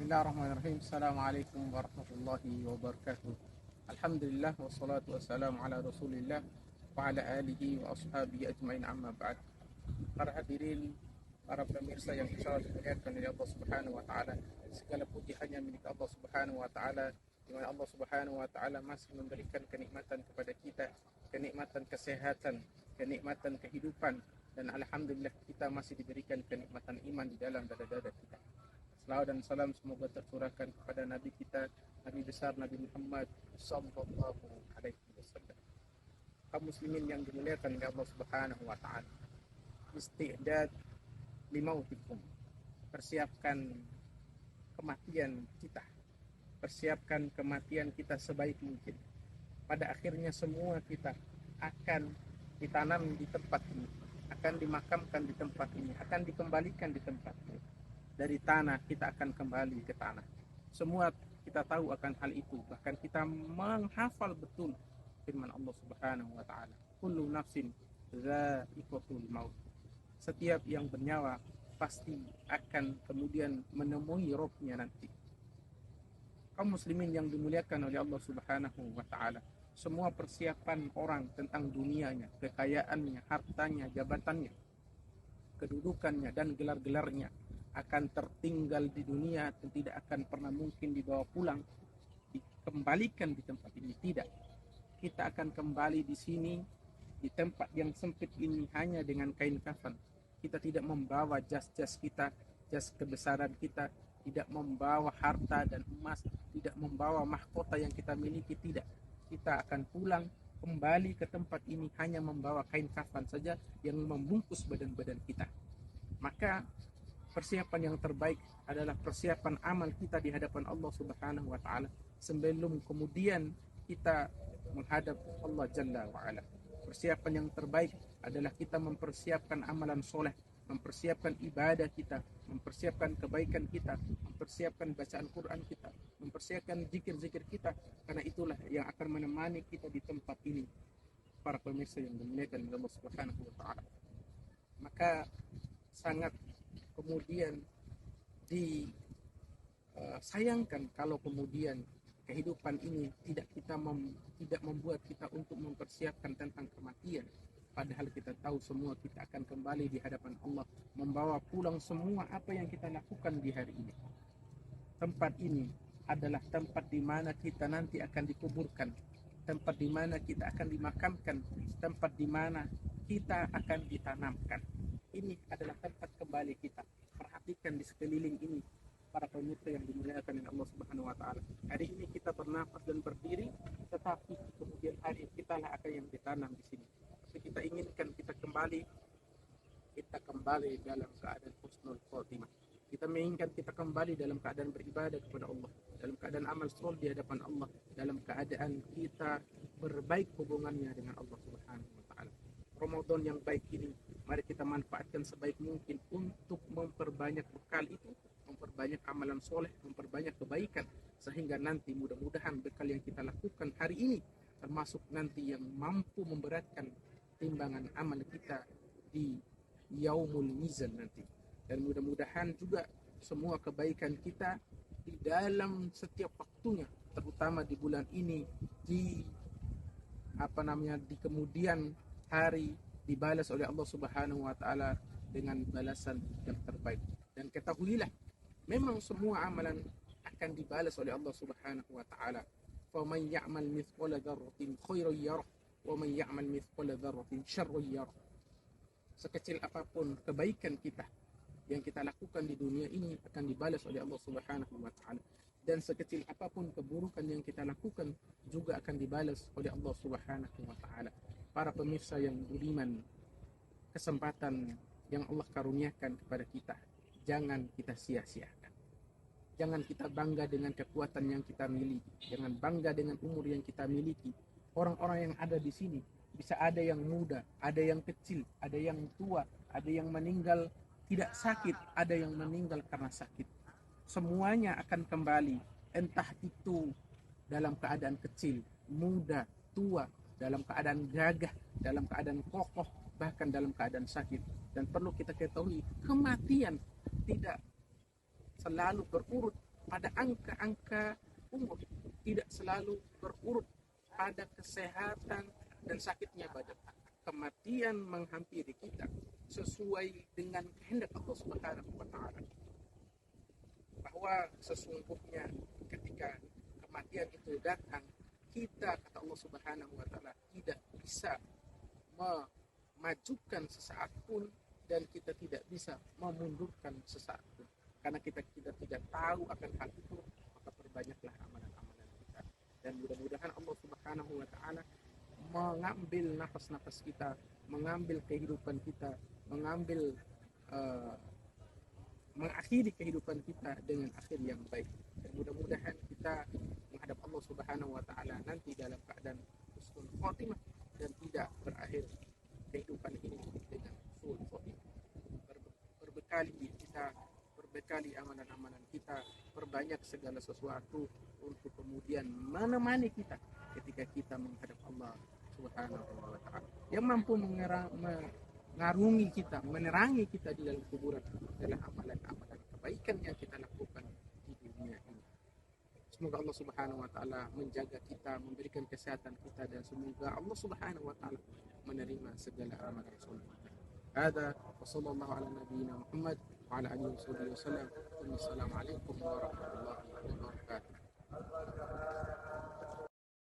Bismillahirrahmanirrahim. Assalamualaikum warahmatullahi wabarakatuh. Alhamdulillah wassalatu wassalamu ala Rasulillah wa ala alihi wa ashabihi ajmain, amma ba'd. Para hadirin, para pemirsa yang insyaallah dimuliakan oleh Allah Subhanahu wa taala. Segala puji hanya milik Allah Subhanahu wa taala, di mana Allah Subhanahu wa taala masih memberikan kenikmatan kepada kita, kenikmatan kesehatan, kenikmatan kehidupan, dan alhamdulillah kita masih diberikan kenikmatan iman di dalam dada-dada kita. Salawat dan salam semoga tercurahkan kepada Nabi kita, Nabi besar Nabi Muhammad sallallahu alaihi wasallam. Kaum muslimin yang dimuliakan oleh Allah Subhanahu wa taala. Isti'dad limautikum. Persiapkan kematian kita. Persiapkan kematian kita sebaik mungkin. Pada akhirnya semua kita akan ditanam di tempat ini, akan dimakamkan di tempat ini, akan dikembalikan di tempat ini. Dari tanah kita akan kembali ke tanah. Semua kita tahu akan hal itu. Bahkan kita menghafal betul firman Allah Subhanahu wa taala, kullu nafsin dha'iqatul maut. Setiap yang bernyawa pasti akan kemudian menemui rohnya nanti. Kaum muslimin yang dimuliakan oleh Allah Subhanahu wa taala, semua persiapan orang tentang dunianya, kekayaannya, hartanya, jabatannya, kedudukannya dan gelar-gelarnya akan tertinggal di dunia dan tidak akan pernah mungkin dibawa pulang, dikembalikan di tempat ini. Tidak, kita akan kembali di sini, di tempat yang sempit ini, hanya dengan kain kafan. Kita tidak membawa jas-jas kita, jas kebesaran kita, tidak membawa harta dan emas, tidak membawa mahkota yang kita miliki. Tidak, kita akan pulang kembali ke tempat ini hanya membawa kain kafan saja yang membungkus badan-badan kita. Maka persiapan yang terbaik adalah persiapan amal kita di hadapan Allah Subhanahu wa taala sebelum kemudian kita menghadap Allah Jalla wa ala. Persiapan yang terbaik adalah kita mempersiapkan amalan soleh, mempersiapkan ibadah kita, mempersiapkan kebaikan kita, mempersiapkan bacaan Quran kita, mempersiapkan zikir-zikir kita, karena itulah yang akan menemani kita di tempat ini. Para pemirsa yang dimuliakan oleh Allah Subhanahu wa taala, maka sangat kemudian disayangkan kalau kemudian kehidupan ini tidak membuat kita untuk mempersiapkan tentang kematian. Padahal kita tahu semua kita akan kembali di hadapan Allah, membawa pulang semua apa yang kita lakukan di hari ini. Tempat ini adalah tempat di mana kita nanti akan dikuburkan, tempat di mana kita akan dimakamkan, tempat di mana kita akan ditanamkan. Ini adalah tempat kembali kita. Perhatikan di sekeliling ini, para pemirsa yang dimuliakan oleh Allah Subhanahu wa taala. Hari ini kita bernafas dan berdiri, tetapi kemudian hari kita lah akan yang ditanam di sini. Tapi kita inginkan kita kembali dalam keadaan husnul khotimah. Kita menginginkan kita kembali dalam keadaan beribadah kepada Allah, dalam keadaan amal soleh di hadapan Allah, dalam keadaan kita berbaik hubungannya dengan Allah Subhanahu wa taala. Ramadan yang baik ini, mari kita manfaatkan sebaik mungkin untuk memperbanyak bekal itu, memperbanyak amalan soleh, memperbanyak kebaikan, sehingga nanti mudah-mudahan bekal yang kita lakukan hari ini termasuk nanti yang mampu memberatkan timbangan amal kita di yaumul mizan nanti. Dan mudah-mudahan juga semua kebaikan kita di dalam setiap waktunya, terutama di bulan ini, di kemudian hari dibalas oleh Allah Subhanahu wa taala dengan balasan yang terbaik. Dan ketahuilah, memang semua amalan akan dibalas oleh Allah Subhanahu wa taala. Faman ya'mal mithqala dzarratin khairan yarah wa man ya'mal mithqala dzarratin syarran yarah. Sekecil apapun kebaikan kita yang kita lakukan di dunia ini akan dibalas oleh Allah Subhanahu wa taala, dan sekecil apapun keburukan yang kita lakukan juga akan dibalas oleh Allah Subhanahu wa taala. Para pemirsa yang budiman, kesempatan yang Allah karuniakan kepada kita jangan kita sia-siakan. Jangan kita bangga dengan kekuatan yang kita miliki, jangan bangga dengan umur yang kita miliki. Orang-orang yang ada di sini bisa ada yang muda, ada yang kecil, ada yang tua, ada yang meninggal tidak sakit, ada yang meninggal karena sakit. Semuanya akan kembali, entah itu dalam keadaan kecil, muda, tua, dalam keadaan gagah, dalam keadaan kokoh, bahkan dalam keadaan sakit. Dan perlu kita ketahui, kematian tidak selalu berurut pada angka-angka umur, tidak selalu berurut pada kesehatan dan sakitnya badan. Kematian menghampiri kita sesuai dengan kehendak Allah Subhanahu wa taala. Bahwa sesungguhnya ketika kematian itu datang, kita, kata Allah Subhanahu wa taala, tidak bisa memajukan sesaat pun dan kita tidak bisa memundurkan sesaat pun. Karena kita tidak tahu akan hal itu, maka perbanyaklah amalan-amalan kita. Dan mudah-mudahan Allah Subhanahu wa taala mengambil nafas-nafas kita, mengambil kehidupan kita, mengakhiri kehidupan kita dengan akhir yang baik. Dan mudah-mudahan kita menghadap Allah Subhanahu wa taala nanti dalam keadaan husnul khotimah dan tidak berakhir kehidupan ini dengan suul khotimah. Berbekali amalan-amalan kita, perbanyak segala sesuatu untuk kemudian menemani kita ketika kita menghadap Allah Subhanahu wa taala, yang mampu mengarungi kita, menerangi kita di dalam kuburan adalah amalan-amalan kebaikan yang kita lakukan di dunia ini. Semoga Allah Subhanahu wa taala menjaga kita, memberikan kesehatan kita, dan semoga Allah Subhanahu wa taala menerima segala amalan soleh. Hada wa sallallahu ala nabiyyina Muhammad wa ala alihi wasallam. Wassalamu alaikum warahmatullahi wabarakatuh.